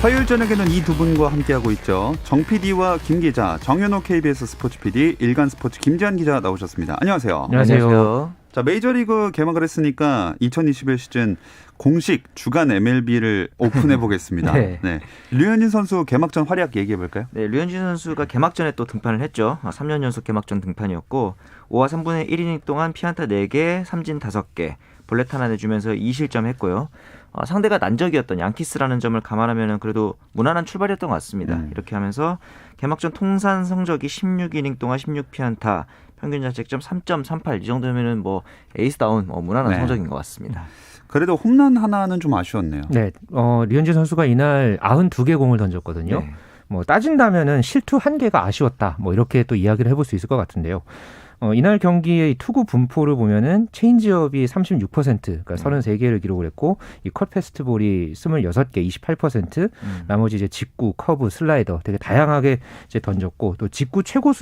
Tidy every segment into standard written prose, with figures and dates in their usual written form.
화요일 저녁에는 이 두 분과 함께하고 있죠. 정 PD와 김 기자, 정현호 KBS 스포츠 PD, 일간스포츠 김지한 기자 나오셨습니다. 안녕하세요. 안녕하세요. 자, 메이저리그 개막을 했으니까 2021 시즌 공식 주간 MLB를 오픈해 보겠습니다. 네. 류현진 선수 개막전 활약 얘기해 볼까요? 네, 류현진 선수가 개막전에 또 등판을 했죠. 3년 연속 개막전 등판이었고 5와 3분의 1이닝 동안 피안타 4개, 삼진 5개, 볼넷 하나 내주면서 2실점했고요. 상대가 난적이었던 양키스라는 점을 감안하면 그래도 무난한 출발이었던 것 같습니다. 이렇게 하면서 개막전 통산 성적이 16이닝 동안 16피안타, 평균 자책점 3.38, 이 정도면은 뭐 에이스다운 무난한 성적인 것 같습니다. 그래도 홈런 하나는 좀 아쉬웠네요. 네, 류현진 선수가 이날 92개 공을 던졌거든요. 네. 뭐 따진다면은 실투 1개가 아쉬웠다. 뭐 이렇게 또 이야기를 해볼 수 있을 것 같은데요. 이날 경기의 투구 분포를 보면은 체인지업이 36%, 그러니까 33개를 기록을 했고, 이 컷 패스트볼이 26개, 28%, 나머지 이제 직구, 커브, 슬라이더 되게 다양하게 이제 던졌고, 또 직구 최고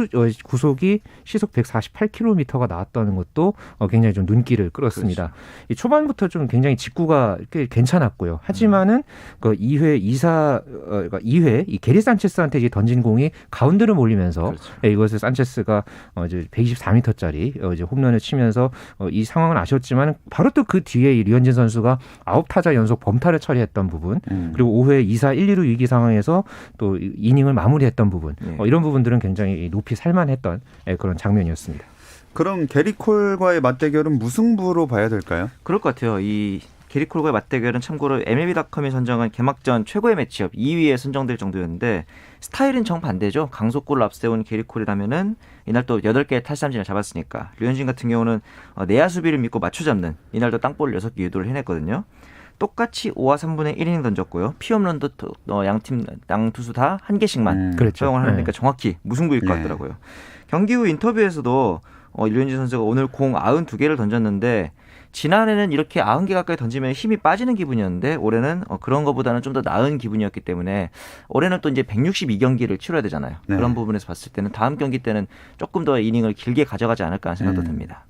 구속이 시속 148km가 나왔다는 것도 굉장히 좀 눈길을 끌었습니다. 그렇죠. 이 초반부터 좀 굉장히 직구가 꽤 괜찮았고요. 하지만은 그 2회 이 게리 산체스한테 이제 던진 공이 가운데로 몰리면서 그렇죠. 이것을 산체스가 이제 124m짜리 이제 홈런을 치면서 이 상황은 아쉬웠지만 바로 또 그 뒤에 이 류현진 선수가 9타자 연속 범타를 처리했던 부분, 그리고 5회 2사 1, 2루 위기 상황에서 또 이닝을 마무리했던 부분, 이런 부분들은 굉장히 높이 살만했던 그런 장면이었습니다. 그럼 게리 콜과의 맞대결은 무승부로 봐야 될까요? 그럴 것 같아요. 이 게리 콜과의 맞대결은 참고로 MLB.com이 선정한 개막전 최고의 매치업 2위에 선정될 정도였는데 스타일은 정반대죠. 강속골을 앞세운 게리 콜이라면은 이날 또 8개의 탈삼진을 잡았으니까 류현진 같은 경우는 내야 수비를 믿고 맞춰잡는 이날도 땅볼을 6개 유도를 해냈거든요. 똑같이 5와 3분의 1이닝 던졌고요. 피홈런도 양 투수 다 1개씩만 그렇죠. 허용을 하니까 정확히 무승부일 것 같더라고요. 경기 후 인터뷰에서도 류현진 선수가 오늘 공 92개를 던졌는데 지난해는 이렇게 90개 가까이 던지면 힘이 빠지는 기분이었는데 올해는 그런 것보다는 좀 더 나은 기분이었기 때문에 올해는 또 이제 162경기를 치러야 되잖아요. 네. 그런 부분에서 봤을 때는 다음 경기 때는 조금 더 이닝을 길게 가져가지 않을까 하는 생각도 듭니다.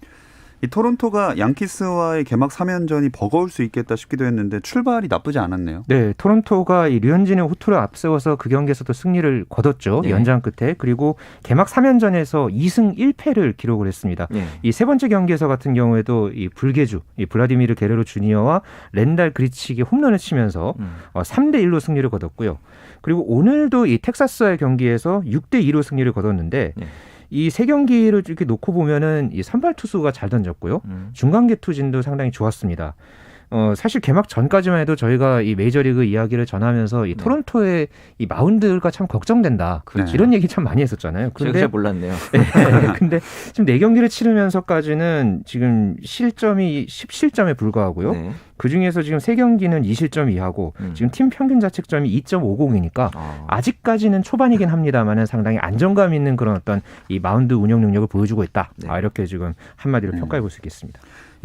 이 토론토가 양키스와의 개막 3연전이 버거울 수 있겠다 싶기도 했는데 출발이 나쁘지 않았네요. 네, 토론토가 이 류현진의 호투를 앞세워서 그 경기에서도 승리를 거뒀죠. 네. 연장 끝에. 그리고 개막 3연전에서 2승 1패를 기록을 했습니다. 네. 이 세 번째 경기에서 같은 경우에도 이 불개주, 이 블라디미르 게레로 주니어와 렌달 그리치기 홈런을 치면서 3대1로 승리를 거뒀고요. 그리고 오늘도 이 텍사스와의 경기에서 6대2로 승리를 거뒀는데 네. 이 세 경기를 이렇게 놓고 보면은 이 선발 투수가 잘 던졌고요. 중간계 투진도 상당히 좋았습니다. 사실 개막 전까지만 해도 저희가 이 메이저리그 이야기를 전하면서 이 토론토의 이 마운드가 참 걱정된다. 그렇죠. 이런 얘기 참 많이 했었잖아요. 제가 그런데 잘 몰랐네요. 네, 근데 지금 4경기를 치르면서까지는 지금 실점이 10실점에 불과하고요. 네. 그중에서 지금 3경기는 2실점 이하고 지금 팀 평균 자책점이 2.50이니까 아직까지는 초반이긴 합니다만은 상당히 안정감 있는 그런 어떤 이 마운드 운영 능력을 보여주고 있다. 네. 이렇게 지금 한마디로 평가해 볼 수 있겠습니다.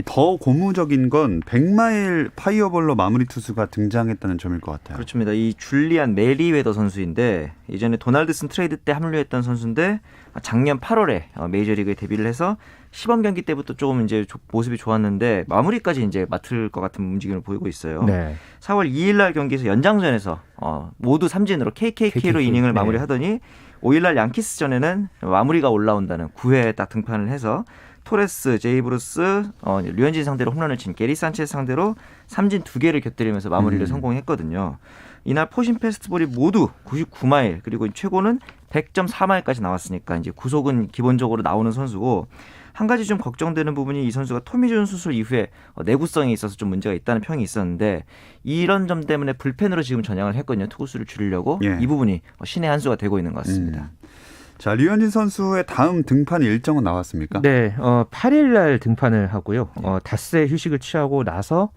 더 고무적인 건 100마일 파이어볼로 마무리 투수가 등장했다는 점일 것 같아요. 그렇습니다. 이 줄리안 메리웨더 선수인데 예전에 도널드슨 트레이드 때 합류했던 선수인데 작년 8월에 메이저리그에 데뷔를 해서 시범 경기 때부터 조금 이제 모습이 좋았는데 마무리까지 이제 맡을 것 같은 움직임을 보이고 있어요. 네. 4월 2일 날 경기에서 연장전에서 모두 삼진으로 KKK로 이닝을 마무리하더니 5일 날 양키스전에는 마무리가 올라온다는 9회에 딱 등판을 해서 토레스, 제이브루스, 류현진 상대로 홈런을 친 게리 산체스 상대로 삼진 2개를 곁들이면서 마무리를 성공했거든요. 이날 포신 패스트볼이 모두 99마일 그리고 최고는 100.4마일까지 나왔으니까 이제 구속은 기본적으로 나오는 선수고 한 가지 좀 걱정되는 부분이 이 선수가 토미존 수술 이후에 내구성에 있어서 좀 문제가 있다는 평이 있었는데 이런 점 때문에 불펜으로 지금 전향을 했거든요. 투구수를 줄이려고 이 부분이 신의 한 수가 되고 있는 것 같습니다. 자, 류현진 선수의 다음 등판 일정은 나왔습니까? 네, 8일 날 등판을 하고요. 닷새 휴식을 취하고 나서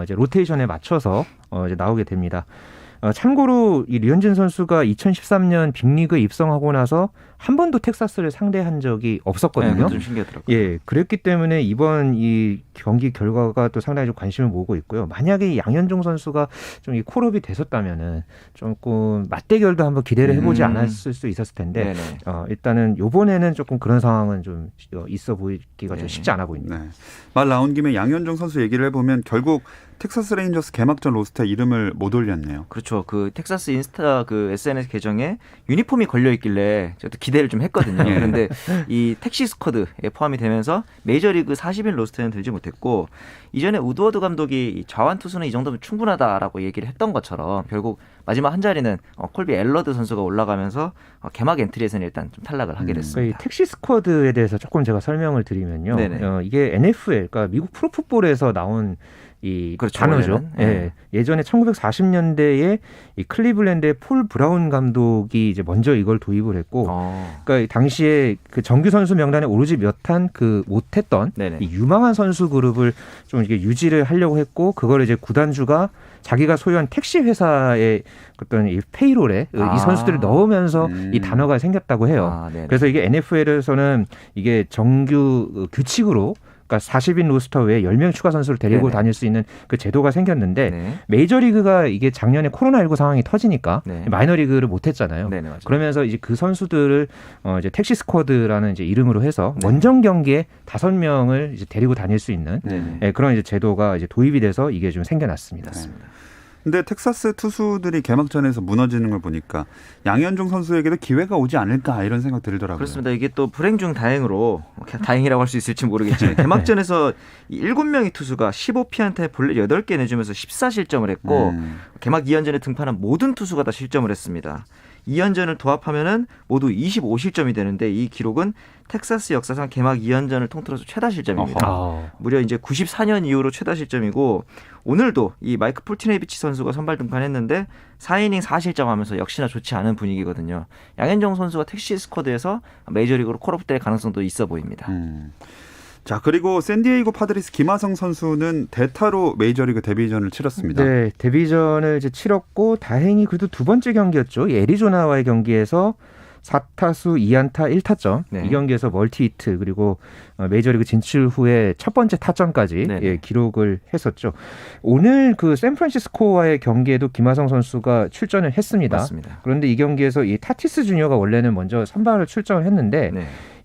이제 로테이션에 맞춰서 이제 나오게 됩니다. 참고로 이 류현진 선수가 2013년 빅리그에 입성하고 나서 한 번도 텍사스를 상대한 적이 없었거든요. 네, 좀 신기하더라고요. 예, 그랬기 때문에 이번 이 경기 결과가 또 상당히 좀 관심을 모으고 있고요. 만약에 이 양현종 선수가 좀 이 콜업이 됐었다면은 조금 맞대결도 한번 기대를 해보지 않았을 수 있었을 텐데 일단은 이번에는 조금 그런 상황은 좀 있어 보이기가 좀 쉽지 않아 보입니다. 네. 말 나온 김에 양현종 선수 얘기를 해보면 결국 텍사스 레인저스 개막전 로스터에 이름을 못 올렸네요. 그렇죠. 그 텍사스 인스타 그 SNS 계정에 유니폼이 걸려 있길래 저도 기대를 좀 했거든요. 예. 그런데 이 택시 스쿼드에 포함이 되면서 메이저리그 40인 로스터에는 들지 못했고 이전에 우드워드 감독이 이 좌완 투수는 이 정도면 충분하다라고 얘기를 했던 것처럼 결국 마지막 한 자리는 콜비 앨러드 선수가 올라가면서 개막 엔트리에서는 일단 좀 탈락을 하게 그러니까 됐습니다. 이 택시 스쿼드에 대해서 조금 제가 설명을 드리면요. 네네. 이게 NFL, 그러니까 미국 프로풋볼에서 나온 이 그렇죠, 단어죠. 원래는. 예. 예전에 1940년대에 이 클리블랜드의 폴 브라운 감독이 이제 먼저 이걸 도입을 했고, 그러니까 당시에 그 정규 선수 명단에 오르지 못한 그 못했던 네네. 이 유망한 선수 그룹을 좀 이게 유지를 하려고 했고, 그걸 이제 구단주가 자기가 소유한 택시 회사의 어떤 이 페이롤에 이 선수들을 넣으면서 이 단어가 생겼다고 해요. 그래서 이게 NFL에서는 이게 정규 규칙으로 그러니까 40인 로스터 외에 10명 추가 선수를 데리고 네네. 다닐 수 있는 그 제도가 생겼는데 네. 메이저리그가 이게 작년에 코로나19 상황이 터지니까 네. 마이너리그를 못 했잖아요. 네네, 맞아요. 그러면서 이제 그 선수들을 이제 택시 스쿼드라는 이제 이름으로 해서 네. 원정 경기에 5명을 이제 데리고 다닐 수 있는 네네. 그런 이제 제도가 이제 도입이 돼서 이게 좀 생겨났습니다. 근데 텍사스 투수들이 개막전에서 무너지는 걸 보니까 양현종 선수에게도 기회가 오지 않을까 이런 생각 들더라고요. 그렇습니다. 이게 또 불행 중 다행으로 다행이라고 할 수 있을지 모르겠지만 개막전에서 7명의 투수가 15피안타에 볼넷 8개 내주면서 14실점을 했고 개막 2연전에 등판한 모든 투수가 다 실점을 했습니다. 2연전을 도합하면은 모두 25실점이 되는데 이 기록은 텍사스 역사상 개막 2연전을 통틀어서 최다 실점입니다. 무려 이제 94년 이후로 최다 실점이고 오늘도 이 마이크 폴티네비치 선수가 선발 등판했는데 4이닝 4실점하면서 역시나 좋지 않은 분위기거든요. 양현종 선수가 택시 스쿼드에서 메이저리그로 콜업 될 가능성도 있어 보입니다. 자, 그리고 샌디에이고 파드리스 김하성 선수는 대타로 메이저리그 데뷔전을 치렀습니다. 네, 데뷔전을 이제 치렀고 다행히 그래도 두 번째 경기였죠. 이 애리조나와의 경기에서 4타수 2안타 1타점. 네. 이 경기에서 멀티 히트 그리고 메이저리그 진출 후에 첫 번째 타점까지 기록을 했었죠. 오늘 그 샌프란시스코와의 경기에도 김하성 선수가 출전을 했습니다. 맞습니다. 그런데 이 경기에서 이 타티스 주니어가 원래는 먼저 선발을 출전을 했는데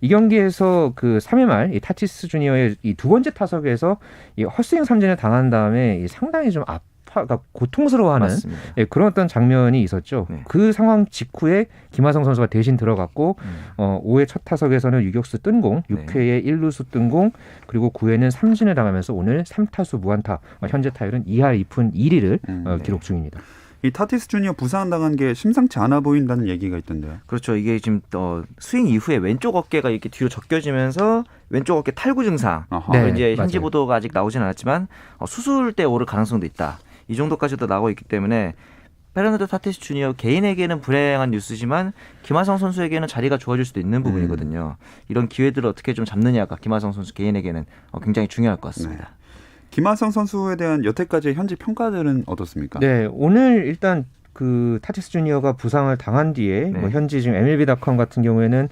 이 경기에서 그 3회 말 이 타티스 주니어의 이 두 번째 타석에서 이 헛스윙 삼진을 당한 다음에 이 상당히 좀 그러니까 고통스러워하는 그런 어떤 장면이 있었죠. 그 상황 직후에 김하성 선수가 대신 들어갔고 5회 첫 타석에서는 유격수 뜬공, 6회에 1루수 뜬공, 그리고 9회는 삼진을 당하면서 오늘 3타수 무안타, 현재 타율은 2할 2푼 1리를 기록 중입니다. 이 타티스 주니어 부상당한 게 심상치 않아 보인다는 얘기가 있던데요. 그렇죠. 이게 지금 스윙 이후에 왼쪽 어깨가 이렇게 뒤로 접겨지면서 왼쪽 어깨 탈구 증상. 이제 현지 보도가 아직 나오진 않았지만 수술때 오를 가능성도 있다. 이 정도까지도 나오고 있기 때문에 페르난도 타티스 주니어 개인에게는 불행한 뉴스지만 김하성 선수에게는 자리가 좋아질 수도 있는 부분이거든요. 이런 기회들을 어떻게 좀 잡느냐가 김하성 선수 개인에게는 굉장히 중요할 것 같습니다. 김하성 선수에 대한 여태까지의 현지 평가들은 어떻습니까? 네, 오늘 일단 그 타티스 주니어가 부상을 당한 뒤에 뭐 현지 지금 MLB.com 같은 경우에는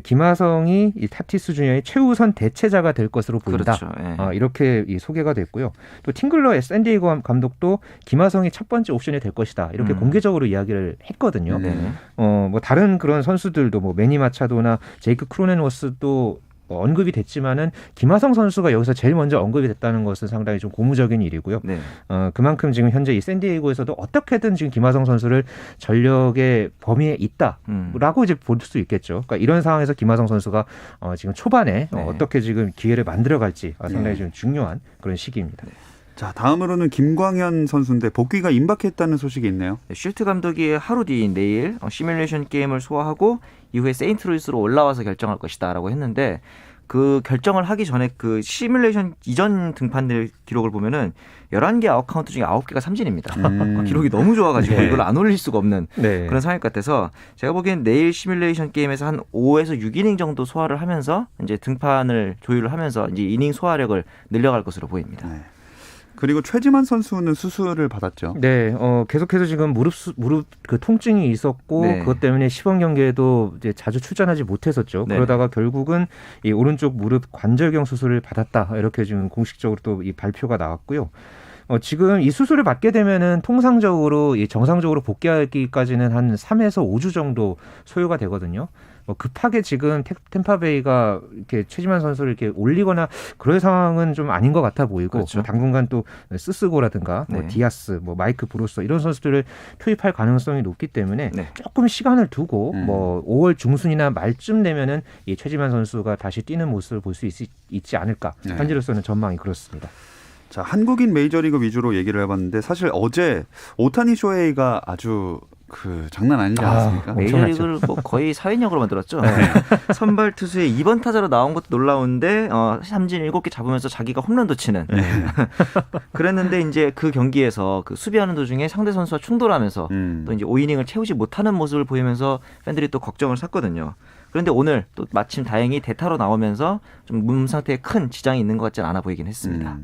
김하성이 이 타티스 주니어의 최우선 대체자가 될 것으로 보인다. 그렇죠. 이렇게 소개가 됐고요. 또 팅글러 샌디에이고 감독도 김하성이 첫 번째 옵션이 될 것이다. 이렇게 공개적으로 이야기를 했거든요. 뭐 다른 그런 선수들도 뭐 매니 마차도나 제이크 크로넨워스도 언급이 됐지만은 김하성 선수가 여기서 제일 먼저 언급이 됐다는 것은 상당히 좀 고무적인 일이고요. 그만큼 지금 현재 이 샌디에이고에서도 어떻게든 지금 김하성 선수를 전력의 범위에 있다라고 이제 볼 수 있겠죠. 그러니까 이런 상황에서 김하성 선수가 지금 초반에 어떻게 지금 기회를 만들어갈지 상당히 좀 중요한 그런 시기입니다. 자, 다음으로는 김광현 선수인데 복귀가 임박했다는 소식이 있네요. 쉴트 감독이 하루 뒤인 내일 시뮬레이션 게임을 소화하고 이후에 세인트루이스로 올라와서 결정할 것이다라고 했는데 그 결정을 하기 전에 그 시뮬레이션 이전 등판들 기록을 보면은 11개 아웃카운트 중에 9개가 삼진입니다. 기록이 너무 좋아가지고 이걸 안 올릴 수가 없는 그런 상황 같아서 제가 보기엔 내일 시뮬레이션 게임에서 한 5에서 6이닝 정도 소화를 하면서 이제 등판을 조율을 하면서 이제 이닝 소화력을 늘려갈 것으로 보입니다. 그리고 최지만 선수는 수술을 받았죠. 네, 계속해서 지금 무릎 그 통증이 있었고 그것 때문에 시범 경기에도 이제 자주 출전하지 못했었죠. 그러다가 결국은 이 오른쪽 무릎 관절경 수술을 받았다 이렇게 지금 공식적으로 또 이 발표가 나왔고요. 지금 이 수술을 받게 되면은 통상적으로 이 정상적으로 복귀하기까지는 한 3에서 5주 정도 소요가 되거든요. 급하게 지금 템파베이가 이렇게 최지만 선수를 이렇게 올리거나 그럴 상황은 좀 아닌 것 같아 보이고 그렇죠. 당분간 또 스스고라든가 네. 디아스, 마이크 브로서 이런 선수들을 투입할 가능성이 높기 때문에 네. 조금 시간을 두고 5월 중순이나 말쯤 되면은 이 최지만 선수가 다시 뛰는 모습을 볼 수 있지 않을까. 네. 현재로서는 전망이 그렇습니다. 자, 한국인 메이저리그 위주로 얘기를 해봤는데 사실 어제 오타니 쇼헤이가 아주 장난 아니지 않았습니까? 메이저리그를 뭐 거의 사회적으로 만들었죠. 선발 투수의 2번 타자로 나온 것도 놀라운데 삼진 7개 잡으면서 자기가 홈런도 치는. 그랬는데 이제 그 경기에서 그 수비하는 도중에 상대 선수와 충돌하면서 또 이제 5이닝을 채우지 못하는 모습을 보이면서 팬들이 또 걱정을 샀거든요. 그런데 오늘 또 마침 다행히 대타로 나오면서 좀 몸 상태에 큰 지장이 있는 것 같지는 않아 보이긴 했습니다.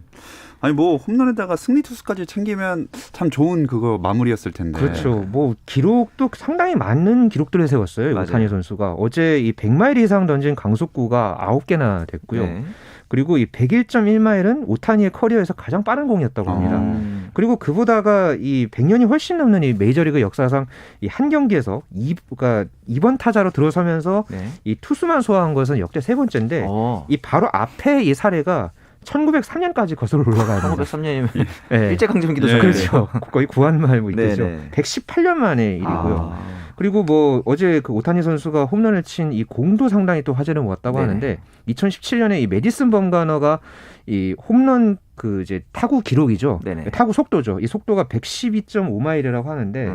아니 홈런에다가 승리 투수까지 챙기면 참 좋은 마무리였을 텐데. 그렇죠. 기록도 상당히 많은 기록들을 세웠어요. 맞아요. 오타니 선수가 어제 이 100마일 이상 던진 강속구가 9개나 됐고요. 네. 그리고 이 101.1마일은 오타니의 커리어에서 가장 빠른 공이었다고 합니다. 그리고 그보다가 이 100년이 훨씬 넘는 이 메이저리그 역사상 이 한 경기에서 2번 타자로 들어서면서 네. 이 투수만 소화한 것은 역대 3번째인데 이 바로 앞에 이 사례가 1903년까지 거슬러 올라가야 됩니다. 1903년이면 네. 일제강점기도 네. 전에 그렇죠. 거의 구한말 있겠죠. 네네. 118년 만의 일이고요. 그리고 어제 그 오타니 선수가 홈런을 친 이 공도 상당히 또 화제를 모았다고 네네. 하는데 2017년에 이 메디슨 범가너가 이 홈런 이제 타구 기록이죠. 네네. 타구 속도죠. 이 속도가 112.5마일이라고 하는데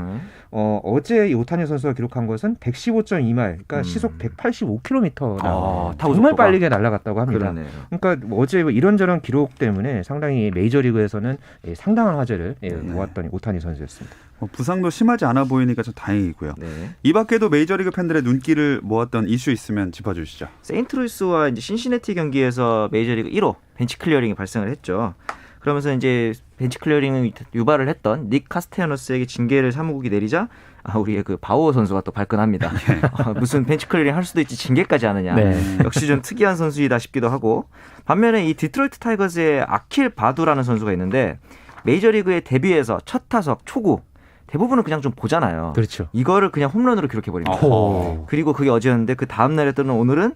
어제 이 오타니 선수가 기록한 것은 115.2마일. 그러니까 시속 185km나 타구 정말 속도가. 빠르게 날아갔다고 합니다. 그러네요. 그러니까 어제 이런저런 기록 때문에 상당히 메이저리그에서는 상당한 화제를 모았던 오타니 선수였습니다. 부상도 심하지 않아 보이니까 좀 다행이고요. 네. 이 밖에도 메이저리그 팬들의 눈길을 모았던 이슈 있으면 짚어주시죠. 세인트루이스와 이제 신시내티 경기에서 메이저리그 1호 벤치 클리어링이 발생을 했죠. 그러면서 이제 벤치 클리어링을 유발을 했던 닉 카스테야노스에게 징계를 사무국이 내리자 우리의 그 바우어 선수가 또 발끈합니다. 무슨 벤치 클리어링 할 수도 있지 징계까지 하느냐. 네. 역시 좀 특이한 선수이다 싶기도 하고 반면에 이 디트로이트 타이거즈의 아킬 바두라는 선수가 있는데 메이저리그에 데뷔해서 첫 타석 초구 대부분은 그냥 좀 보잖아요. 그렇죠. 이거를 그냥 홈런으로 기록해버립니다. 오. 그리고 그게 어제였는데 그 다음날에 또는 오늘은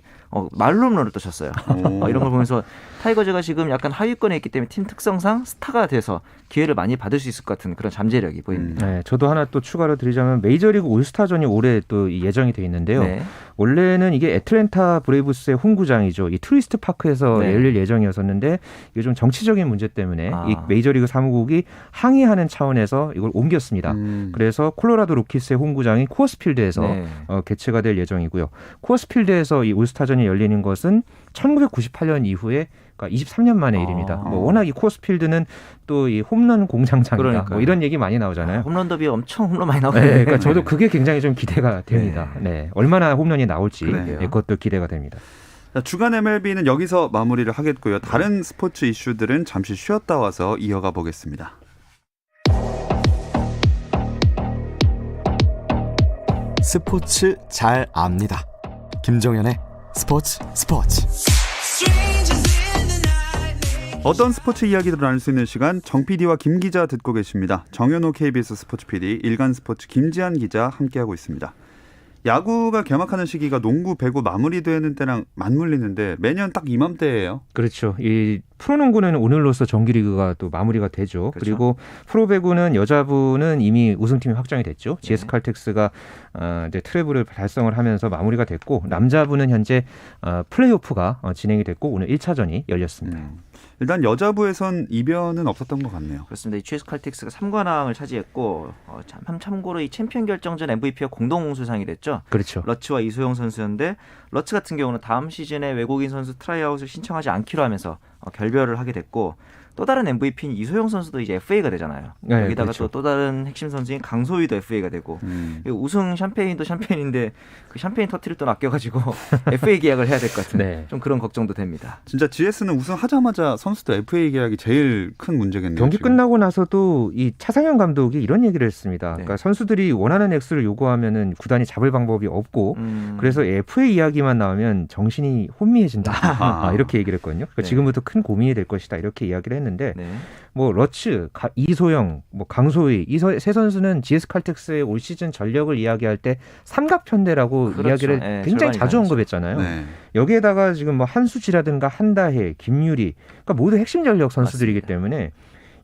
말로 홈런을 또 쳤어요. 이런 걸 보면서 타이거즈가 지금 약간 하위권에 있기 때문에 팀 특성상 스타가 돼서 기회를 많이 받을 수 있을 것 같은 그런 잠재력이 보입니다. 네, 저도 하나 또 추가로 드리자면 메이저리그 올스타전이 올해 또 예정이 돼 있는데요. 네. 원래는 이게 애틀랜타 브레이브스의 홈구장이죠. 이 트위스트 파크에서 네. 열릴 예정이었었는데 이게 좀 정치적인 문제 때문에 이 메이저리그 사무국이 항의하는 차원에서 이걸 옮겼습니다. 그래서 콜로라도 로키스의 홈구장인 코어스필드에서 네. 개최가 될 예정이고요. 코어스필드에서 이 올스타전이 열리는 것은 1998년 이후에 그러니까 23년 만의 일입니다. 워낙 이 코어스필드는 또 이 홈런 공장장이다. 이런 얘기 많이 나오잖아요. 홈런 더비 엄청 홈런 많이 나오거든요. 네, 그러니까 저도 그게 굉장히 좀 기대가 됩니다. 네, 얼마나 홈런이 나올지 그것도 기대가 됩니다. 자, 주간 MLB는 여기서 마무리를 하겠고요. 다른 스포츠 이슈들은 잠시 쉬었다 와서 이어가 보겠습니다. 스포츠 잘 압니다. 김정현의 스포츠. 어떤 스포츠 이야기들을 나눌 수 있는 시간 정 PD와 김 기자 듣고 계십니다. 정현호 KBS 스포츠 PD, 일간 스포츠 김지한 기자 함께하고 있습니다. 야구가 개막하는 시기가 농구, 배구 마무리되는 때랑 맞물리는데 매년 딱 이맘때예요. 그렇죠. 이 프로농구는 오늘로써 정규리그가 또 마무리가 되죠. 그렇죠. 그리고 프로배구는 여자부는 이미 우승팀이 확정이 됐죠. GS 칼텍스가 이제 트래블을 달성을 하면서 마무리가 됐고 남자부는 현재 플레이오프가 진행이 됐고 오늘 1차전이 열렸습니다. 일단 여자부에선 이변은 없었던 것 같네요. 그렇습니다. 이 GS 칼텍스가 3관왕을 차지했고 참고로 이 챔피언 결정전 MVP가 공동 우수상이 됐죠. 그렇죠. 러츠와 이소영 선수였는데 러츠 같은 경우는 다음 시즌에 외국인 선수 트라이아웃을 신청하지 않기로 하면서 결별을 하게 됐고 또 다른 MVP인 이소영 선수도 이제 FA가 되잖아요. 네, 여기다가 그렇죠. 또 다른 핵심 선수인 강소희도 FA가 되고 우승 샴페인도 샴페인인데 그 샴페인 터트릴 돈 아껴가지고 FA 계약을 해야 될 것 같은 네. 좀 그런 걱정도 됩니다. 진짜 GS는 우승하자마자 선수도 FA 계약이 제일 큰 문제겠네요. 경기 지금. 끝나고 나서도 이 차상현 감독이 이런 얘기를 했습니다. 네. 그러니까 선수들이 원하는 액수를 요구하면은 구단이 잡을 방법이 없고 그래서 FA 이야기만 나오면 정신이 혼미해진다. 이렇게 얘기를 했거든요. 그러니까 네. 지금부터 큰 고민이 될 것이다. 이렇게 이야기를 했는데 했는데 네. 뭐 러츠, 이소영, 뭐 강소희 이 세 선수는 GS 칼텍스의 올 시즌 전력을 이야기할 때 삼각편대라고 그렇죠. 이야기를 네, 굉장히 절반 자주 이상이죠. 언급했잖아요. 네. 여기에다가 지금 뭐 한수지라든가 한다혜, 김유리 그러니까 모두 핵심 전력 선수들이기 맞습니다. 때문에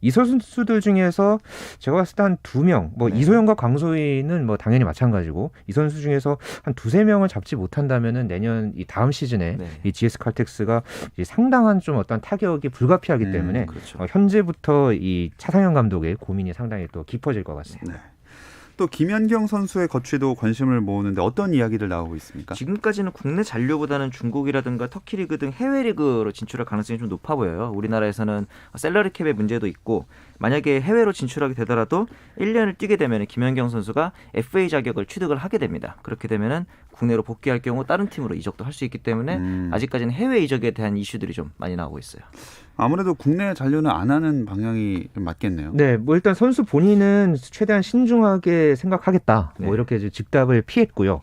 이 선수들 중에서 제가 봤을 때 한 2명, 뭐 네. 이소영과 강소희는 뭐 당연히 마찬가지고 이 선수 중에서 한 2-3명을 잡지 못한다면은 내년 이 다음 시즌에 네. 이 GS 칼텍스가 이제 상당한 좀 어떤 타격이 불가피하기 때문에 그렇죠. 현재부터 이 차상현 감독의 고민이 상당히 또 깊어질 것 같습니다. 네. 또 김연경 선수의 거취도 관심을 모으는데 어떤 이야기들 나오고 있습니까? 지금까지는 국내 잔류보다는 중국이라든가 터키 리그 등 해외 리그로 진출할 가능성이 좀 높아 보여요. 우리나라에서는 샐러리 캡의 문제도 있고 만약에 해외로 진출하게 되더라도 1년을 뛰게 되면 김연경 선수가 FA 자격을 취득을 하게 됩니다. 그렇게 되면 국내로 복귀할 경우 다른 팀으로 이적도 할 수 있기 때문에 아직까지는 해외 이적에 대한 이슈들이 좀 많이 나오고 있어요. 아무래도 국내 잔류는 안 하는 방향이 맞겠네요. 네, 뭐 일단 선수 본인은 최대한 신중하게 생각하겠다. 네. 뭐 이렇게 이제 직답을 피했고요.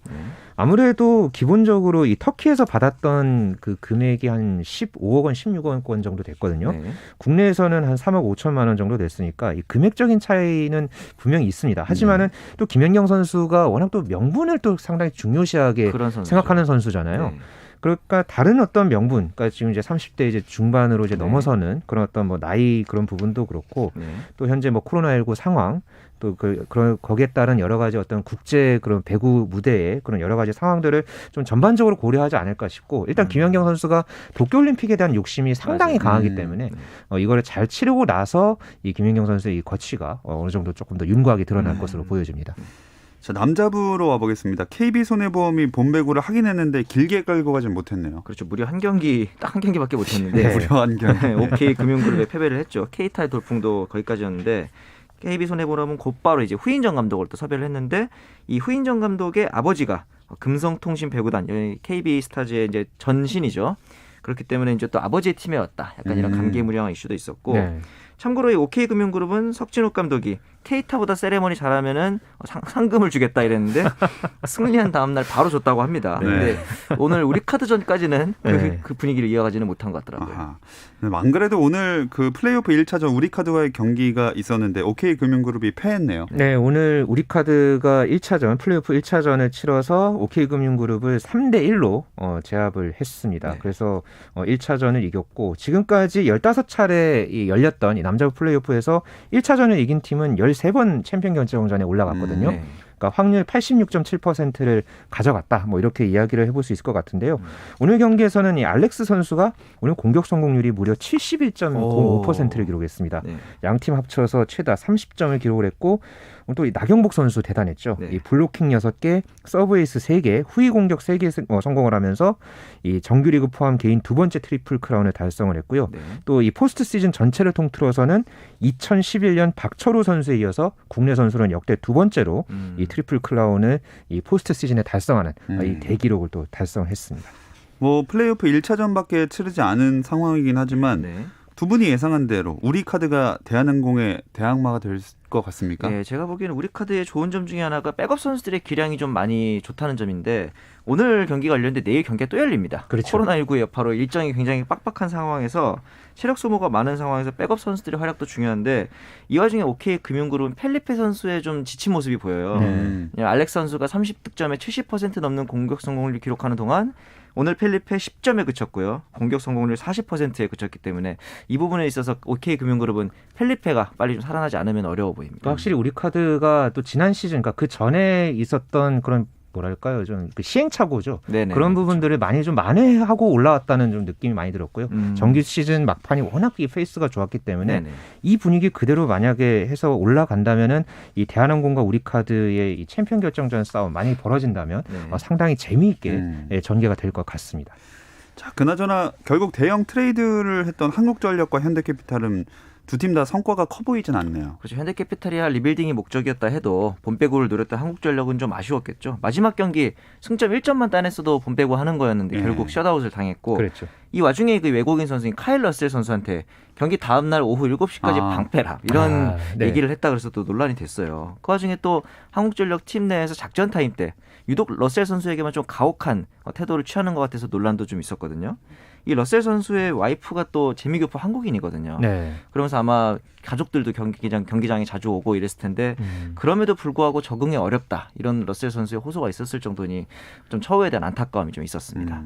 아무래도 기본적으로 이 터키에서 받았던 그 금액이 한 15억 원, 16억 원 정도 됐거든요. 네. 국내에서는 한 3억 5천만 원 정도 됐으니까 이 금액적인 차이는 분명히 있습니다. 하지만은 또 김연경 선수가 워낙 또 명분을 또 상당히 중요시하게 그런 선수죠. 생각하는 선수잖아요. 네. 그러니까 다른 어떤 명분, 그러니까 지금 이제 30대 이제 중반으로 이제 네. 넘어서는 그런 어떤 뭐 나이 그런 부분도 그렇고 네. 또 현재 뭐 코로나19 상황 또 그런 거기에 따른 여러 가지 어떤 국제 그런 배구 무대의 그런 여러 가지 상황들을 좀 전반적으로 고려하지 않을까 싶고 일단 김연경 선수가 도쿄올림픽에 대한 욕심이 상당히 맞아요. 강하기 때문에 이거를 잘 치르고 나서 이 김연경 선수의 이 거취가 어느 정도 조금 더 윤곽이 드러날 것으로 보여집니다. 자, 남자부로 와보겠습니다. KB손해보험이 본배구를 하긴 했는데 길게 끌고 가진 못했네요. 그렇죠. 무려 한 경기 딱 한 경기밖에 못했는데 네. 무려 한 경기. OK 금융그룹에 패배를 했죠. K타의 돌풍도 거기까지였는데 KB손해보험은 곧바로 이제 후인정 감독을 또 섭외를 했는데 이 후인정 감독의 아버지가 금성통신 배구단 KB스타즈의 이제 전신이죠. 그렇기 때문에 이제 또 아버지의 팀에 왔다. 약간 이런 감개무량한 이슈도 있었고 네. 참고로 이 OK금융그룹은 석진욱 감독이 케이타보다 세레머니 잘하면은 상금을 주겠다 이랬는데 승리한 다음 날 바로 줬다고 합니다. 네. 근데 오늘 우리 카드전까지는 네. 그 분위기를 이어가지는 못한 것 같더라고요. 아하. 안 그래도 오늘 그 플레이오프 1차전 우리카드와의 경기가 있었는데 OK금융그룹이 패했네요. 네, 오늘 우리카드가 1차전 플레이오프 1차전을 치러서 OK금융그룹을 3대1로 제압을 했습니다. 네. 그래서 1차전을 이겼고 지금까지 15차례 열렸던 이 남자부 플레이오프에서 1차전을 이긴 팀은 13번 챔피언 결정전에 올라갔거든요. 네. 그러니까 확률 86.7%를 가져갔다. 뭐 이렇게 이야기를 해볼 수 있을 것 같은데요. 오늘 경기에서는 이 알렉스 선수가 오늘 공격 성공률이 무려 71.05%를 기록했습니다. 네. 양팀 합쳐서 최다 30점을 기록을 했고 또 이 나경복 선수 대단했죠. 네. 이 블로킹 6개, 서브 에이스 3개, 후위 공격 3개 성공을 하면서 이 정규리그 포함 개인 두 번째 트리플 크라운을 달성을 했고요. 네. 또 이 포스트 시즌 전체를 통틀어서는 2011년 박철우 선수에 이어서 국내 선수는 역대 두 번째로 이 트리플 크라운을 이 포스트 시즌에 달성하는 이 대기록을 또 달성했습니다. 뭐 플레이오프 1차전밖에 치르지 않은 상황이긴 하지만 네. 두 분이 예상한 대로 우리카드가 대한항공의 대항마가 될 것 같습니까? 네, 제가 보기에는 우리카드의 좋은 점 중에 하나가 백업 선수들의 기량이 좀 많이 좋다는 점인데 오늘 경기가 열렸는데 내일 경기가 또 열립니다. 그렇죠. 코로나19의 여파로 일정이 굉장히 빡빡한 상황에서 체력 소모가 많은 상황에서 백업 선수들의 활약도 중요한데 이 와중에 OK금융그룹은 펠리페 선수의 좀 지친 모습이 보여요. 알렉스 선수가 30득점에 70% 넘는 공격 성공률을 기록하는 동안 오늘 펠리페 10점에 그쳤고요. 공격 성공률 40%에 그쳤기 때문에 이 부분에 있어서 OK금융그룹은 펠리페가 빨리 좀 살아나지 않으면 어려워 보입니다. 그러니까 확실히 우리카드가 또 지난 시즌, 그러니까 그 전에 있었던 그런 뭐랄까요, 좀 그 시행착오죠. 네네. 그런 부분들을 많이 좀 만회하고 올라왔다는 좀 느낌이 많이 들었고요. 정규 시즌 막판이 워낙 이 페이스가 좋았기 때문에 네네. 이 분위기 그대로 만약에 해서 올라간다면은 이 대한항공과 우리카드의 이 챔피언 결정전 싸움 많이 벌어진다면 네. 상당히 재미있게 전개가 될 것 같습니다. 자, 그나저나 결국 대형 트레이드를 했던 한국전력과 현대캐피탈은 두 팀 다 성과가 커 보이진 않네요. 그렇죠. 현대캐피탈이야 리빌딩이 목적이었다 해도 본배구를 노렸던 한국전력은 좀 아쉬웠겠죠. 마지막 경기 승점 1점만 따냈어도 본배구 하는 거였는데 네. 결국 셧아웃을 당했고 그렇죠. 이 와중에 그 외국인 선수인 카일 러셀 선수한테 경기 다음 날 오후 7시까지 방패라 이런 네. 얘기를 했다 그래서 또 논란이 됐어요. 그 와중에 또 한국전력 팀 내에서 작전 타임 때 유독 러셀 선수에게만 좀 가혹한 태도를 취하는 것 같아서 논란도 좀 있었거든요. 이 러셀 선수의 와이프가 또 재미교포 한국인이거든요. 네. 그러면서 아마 가족들도 경기장에 자주 오고 이랬을 텐데 그럼에도 불구하고 적응이 어렵다 이런 러셀 선수의 호소가 있었을 정도니 좀 처우에 대한 안타까움이 좀 있었습니다.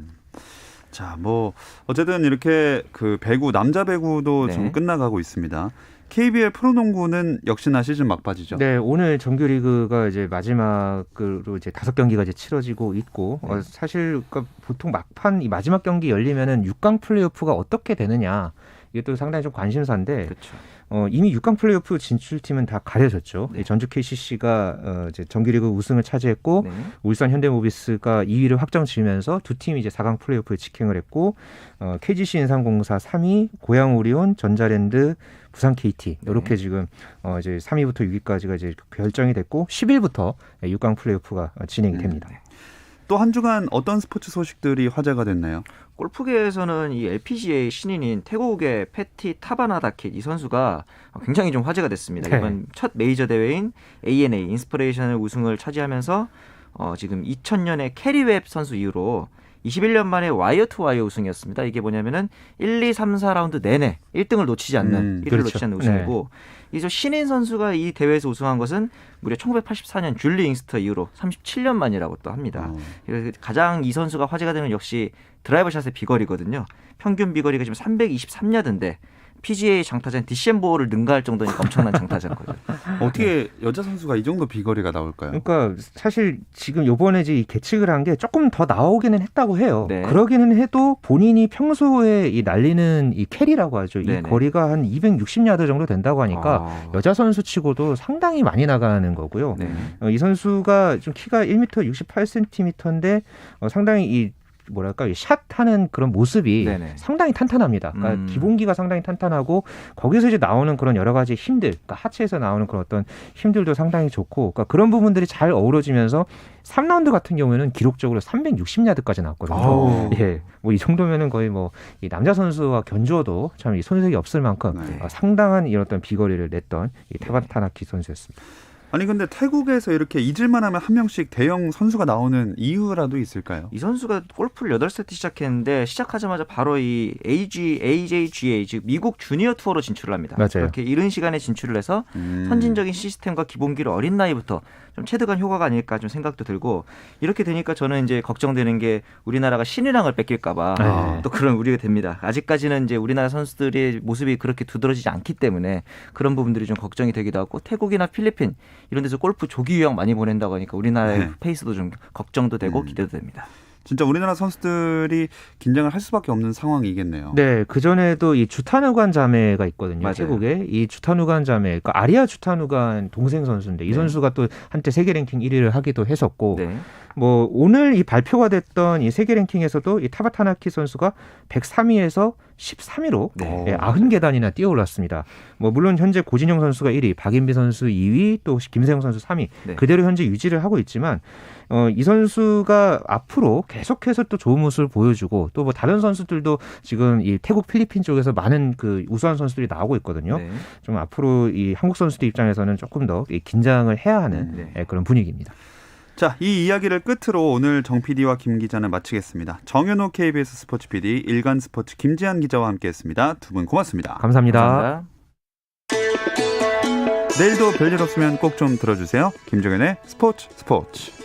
자, 뭐 어쨌든 이렇게 그 배구 남자 배구도 네. 좀 끝나가고 있습니다. KBL 프로농구는 역시나 시즌 막바지죠. 네, 오늘 정규리그가 이제 마지막으로 이제 5경기가 이제 치러지고 있고 사실 그러니까 보통 막판 이 마지막 경기 열리면은 6강 플레이오프가 어떻게 되느냐 이게 또 상당히 좀 관심사인데 그렇죠. 이미 6강 플레이오프 진출팀은 다 가려졌죠. 네. 전주 KCC가 이제 정규리그 우승을 차지했고 네. 울산 현대모비스가 2위를 확정 지으면서 두 팀이 이제 4강 플레이오프에 직행을 했고 KGC 인삼공사 3위, 고양 오리온, 전자랜드, 부산 KT 이렇게 지금 이제 3위부터 6위까지가 이제 결정이 됐고 10일부터 6강 플레이오프가 진행이 됩니다. 또 한 주간 어떤 스포츠 소식들이 화제가 됐나요? 골프계에서는 이 LPGA 신인인 태국의 패티 타바나다킷 이 선수가 굉장히 좀 화제가 됐습니다. 네. 이번 첫 메이저 대회인 ANA 인스피레이셔널 우승을 차지하면서 지금 2000년에 캐리웹 선수 이후로 21년 만에 와이어 투 와이어 우승이었습니다. 이게 뭐냐면은 1, 2, 3, 4라운드 내내 1등을 놓치지 않는 1위를 그렇죠. 놓치지 않는 우승이고 이제 신인 선수가 이 대회에서 우승한 것은 무려 1984년 줄리 잉스터 이후로 37년 만이라고 또 합니다. 그래서 가장 이 선수가 화제가 되는 역시 드라이버 샷의 비거리거든요. 평균 비거리가 지금 323야드인데 PGA 장타자인 디시엠보를 능가할 정도니까 엄청난 장타자거든요. 어떻게 여자 선수가 이 정도 비거리가 나올까요? 그러니까 사실 지금 요번에 이제 이 계측을 한 게 조금 더 나오기는 했다고 해요. 네. 그러기는 해도 본인이 평소에 이 날리는 이 캐리라고 하죠. 이 네네. 거리가 한 260야드 정도 된다고 하니까 여자 선수치고도 상당히 많이 나가는 거고요. 네. 이 선수가 좀 키가 1m 68cm인데 상당히 이 뭐랄까 샷하는 그런 모습이 네네. 상당히 탄탄합니다. 그러니까 기본기가 상당히 탄탄하고 거기서 이제 나오는 그런 여러 가지 힘들, 그러니까 하체에서 나오는 그런 어떤 힘들도 상당히 좋고, 그러니까 그런 부분들이 잘 어우러지면서 3라운드 같은 경우에는 기록적으로 360야드까지 나왔거든요. 예, 뭐 이 정도면은 거의 뭐 이 남자 선수와 견주어도 참 이 손색이 없을 만큼 상당한 이런 어떤 비거리를 냈던 이 타바타나키 선수였습니다. 아니 근데 태국에서 이렇게 잊을만 하면 한 명씩 대형 선수가 나오는 이유라도 있을까요? 이 선수가 골프를 8세트 시작했는데 시작하자마자 바로 이 AJGA 즉 미국 주니어 투어로 진출을 합니다. 맞아요. 그렇게 이른 시간에 진출을 해서 선진적인 시스템과 기본기를 어린 나이부터 좀 체득한 효과가 아닐까 좀 생각도 들고, 이렇게 되니까 저는 이제 걱정되는 게 우리나라가 신인왕을 뺏길까봐 또 그런 우려가 됩니다. 아직까지는 이제 우리나라 선수들의 모습이 그렇게 두드러지지 않기 때문에 그런 부분들이 좀 걱정이 되기도 하고, 태국이나 필리핀 이런 데서 골프 조기 유학 많이 보낸다고 하니까 우리나라의 페이스도 좀 걱정도 되고 기대도 됩니다. 진짜 우리나라 선수들이 긴장을 할 수밖에 없는 상황이겠네요. 네, 그 전에도 이 주타누간 자매가 있거든요. 맞아요. 태국에 이 주타누간 자매, 그러니까 아리아 주타누간 동생 선수인데 이 선수가 또 한때 세계 랭킹 1위를 하기도 했었고, 네. 뭐 오늘 이 발표가 됐던 이 세계 랭킹에서도 이 타바타나키 선수가 103위에서 13위로 네. 90계단이나 뛰어올랐습니다. 뭐 물론 현재 고진영 선수가 1위, 박인비 선수 2위, 또 김세영 선수 3위 네. 그대로 현재 유지를 하고 있지만 이 선수가 앞으로 계속해서 또 좋은 모습을 보여주고, 또 뭐 다른 선수들도 지금 이 태국 필리핀 쪽에서 많은 그 우수한 선수들이 나오고 있거든요. 네. 좀 앞으로 이 한국 선수들 입장에서는 조금 더 긴장을 해야 하는 그런 분위기입니다. 자, 이 이야기를 끝으로 오늘 정 PD와 김 기자는 마치겠습니다. 정현호 KBS 스포츠 PD, 일간 스포츠 김지한 기자와 함께했습니다. 두 분 고맙습니다. 감사합니다. 감사합니다. 내일도 별일 없으면 꼭 좀 들어주세요. 김종현의 스포츠.